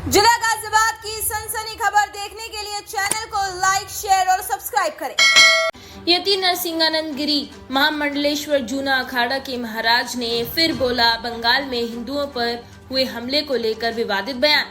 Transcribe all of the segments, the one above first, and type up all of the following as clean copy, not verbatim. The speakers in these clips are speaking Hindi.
जिला गाजियाबाद की सनसनी खबर देखने के लिए चैनल को लाइक, शेयर और सब्सक्राइब करें। यति नरसिंहानंद गिरी महामंडलेश्वर जूना अखाड़ा के महाराज ने फिर बोला, बंगाल में हिंदुओं पर हुए हमले को लेकर विवादित बयान।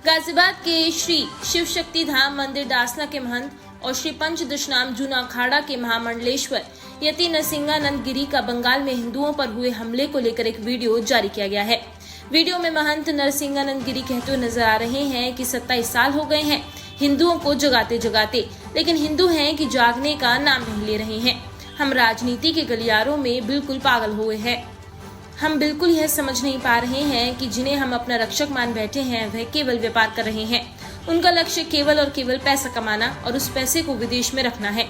गाजियाबाद के श्री शिव शक्ति धाम मंदिर दासना के महंत और श्री पंचदशनाम जूना अखाड़ा के महामंडलेश्वर यति नरसिंहानंद गिरी का बंगाल में हिंदुओं पर हुए हमले को लेकर एक वीडियो जारी किया गया है। वीडियो में महंत नरसिंहानंद गिरी कहते हुए नजर आ रहे हैं कि 27 साल हो गए हैं हिंदुओं को जगाते जगाते, लेकिन हिंदू हैं कि जागने का नाम नहीं ले रहे हैं। हम राजनीति के गलियारों में बिल्कुल पागल हुए हैं। हम बिल्कुल यह समझ नहीं पा रहे हैं कि जिन्हें हम अपना रक्षक मान बैठे हैं वह केवल व्यापार कर रहे हैं। उनका लक्ष्य केवल और केवल पैसा कमाना और उस पैसे को विदेश में रखना है।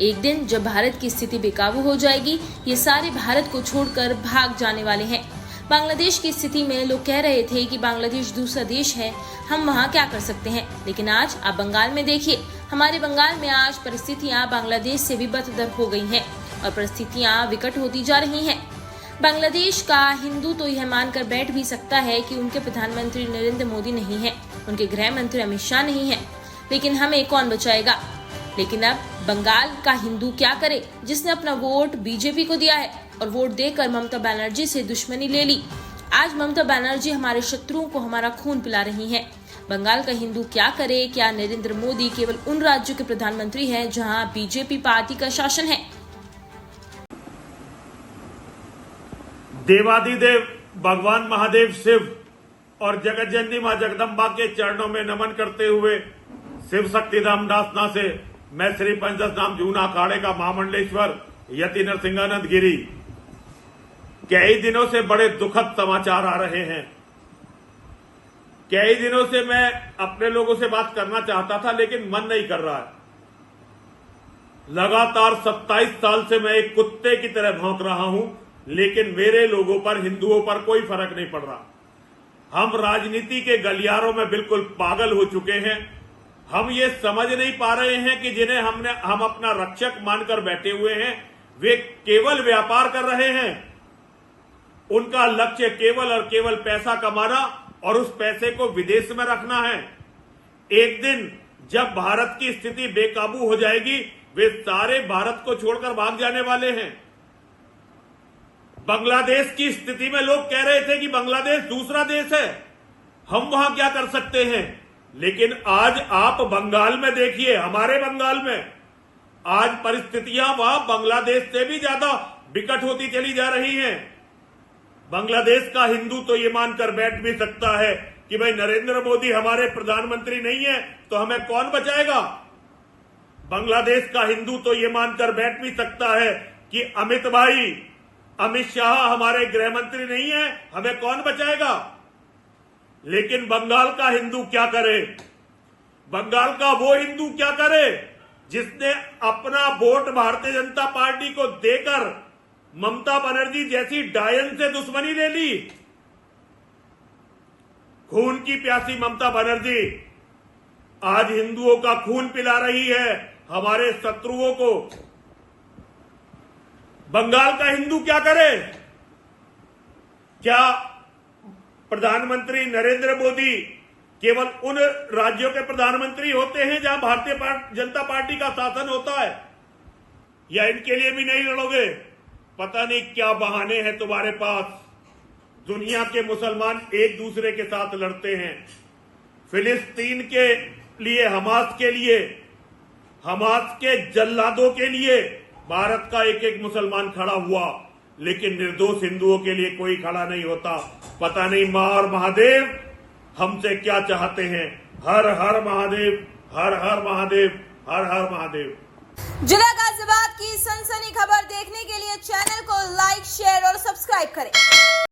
एक दिन जब भारत की स्थिति बेकाबू हो जाएगी, ये सारे भारत को छोड़कर भाग जाने वाले हैं। बांग्लादेश की स्थिति में लोग कह रहे थे कि बांग्लादेश दूसरा देश है, हम वहाँ क्या कर सकते हैं, लेकिन आज आप बंगाल में देखिए, हमारे बंगाल में आज परिस्थितियाँ बांग्लादेश से भी बदतर हो गई हैं और परिस्थितियाँ विकट होती जा रही हैं। बांग्लादेश का हिंदू तो यह मानकर बैठ भी सकता है कि उनके प्रधानमंत्री नरेंद्र मोदी नहीं है, उनके गृह मंत्री अमित शाह नहीं है, लेकिन हमें कौन बचाएगा। लेकिन अब बंगाल का हिंदू क्या करे, जिसने अपना वोट बीजेपी को दिया है और वोट देकर ममता बनर्जी से दुश्मनी ले ली। आज ममता बनर्जी हमारे शत्रुओं को हमारा खून पिला रही हैं। बंगाल का हिंदू क्या करे। क्या नरेंद्र मोदी केवल उन राज्यों के प्रधानमंत्री हैं जहां बीजेपी पार्टी का शासन है। देवादिदेव भगवान महादेव शिव और जगत जननी मां जगदम्बा के चरणों में नमन करते हुए शिव शक्ति धाम दासना से मैं श्री पंचदशनाम जूना अखाड़े का महामंडलेश्वर यति नरसिंहानंद गिरी, कई दिनों से बड़े दुखद समाचार आ रहे हैं। कई दिनों से मैं अपने लोगों से बात करना चाहता था, लेकिन मन नहीं कर रहा है। लगातार 27 साल से मैं एक कुत्ते की तरह भौंक रहा हूं, लेकिन मेरे लोगों पर, हिंदुओं पर कोई फर्क नहीं पड़ रहा। हम राजनीति के गलियारों में बिल्कुल पागल हो चुके हैं। हम ये समझ नहीं पा रहे हैं कि जिन्हें हम अपना रक्षक मानकर बैठे हुए हैं, वे केवल व्यापार कर रहे हैं। उनका लक्ष्य केवल और केवल पैसा कमाना और उस पैसे को विदेश में रखना है। एक दिन जब भारत की स्थिति बेकाबू हो जाएगी, वे सारे भारत को छोड़कर भाग जाने वाले हैं। बांग्लादेश की स्थिति में लोग कह रहे थे कि बांग्लादेश दूसरा देश है, हम वहां क्या कर सकते हैं। लेकिन आज आप बंगाल में देखिए, हमारे बंगाल में आज परिस्थितियां वहां बांग्लादेश से भी ज्यादा विकट होती चली जा रही हैं। बांग्लादेश का हिंदू तो ये मानकर बैठ भी सकता है कि भाई नरेंद्र मोदी हमारे प्रधानमंत्री नहीं है तो हमें कौन बचाएगा। बांग्लादेश का हिंदू तो ये मानकर बैठ भी सकता है कि अमित शाह हमारे गृह मंत्री नहीं है, हमें कौन बचाएगा। लेकिन बंगाल का हिंदू क्या करे, बंगाल का वो हिंदू क्या करे जिसने अपना वोट भारतीय जनता पार्टी को देकर ममता बनर्जी जैसी डायन से दुश्मनी ले ली। खून की प्यासी ममता बनर्जी आज हिंदुओं का खून पिला रही है, हमारे शत्रुओं को। बंगाल का हिंदू क्या करे। क्या प्रधानमंत्री नरेंद्र मोदी केवल उन राज्यों के प्रधानमंत्री होते हैं जहां भारतीय जनता पार्टी का शासन होता है, या इनके लिए भी नहीं लड़ोगे। पता नहीं क्या बहाने हैं तुम्हारे पास। दुनिया के मुसलमान एक दूसरे के साथ लड़ते हैं। फिलिस्तीन के लिए, हमास के जल्लादों के लिए भारत का एक एक मुसलमान खड़ा हुआ, लेकिन निर्दोष हिंदुओं के लिए कोई खड़ा नहीं होता। पता नहीं मां और महादेव हमसे क्या चाहते हैं। हर हर महादेव, हर हर महादेव, हर हर महादेव। जिला गाजियाबाद की सनसनी खबर देखने के लिए चैनल को लाइक, शेयर और सब्सक्राइब करें।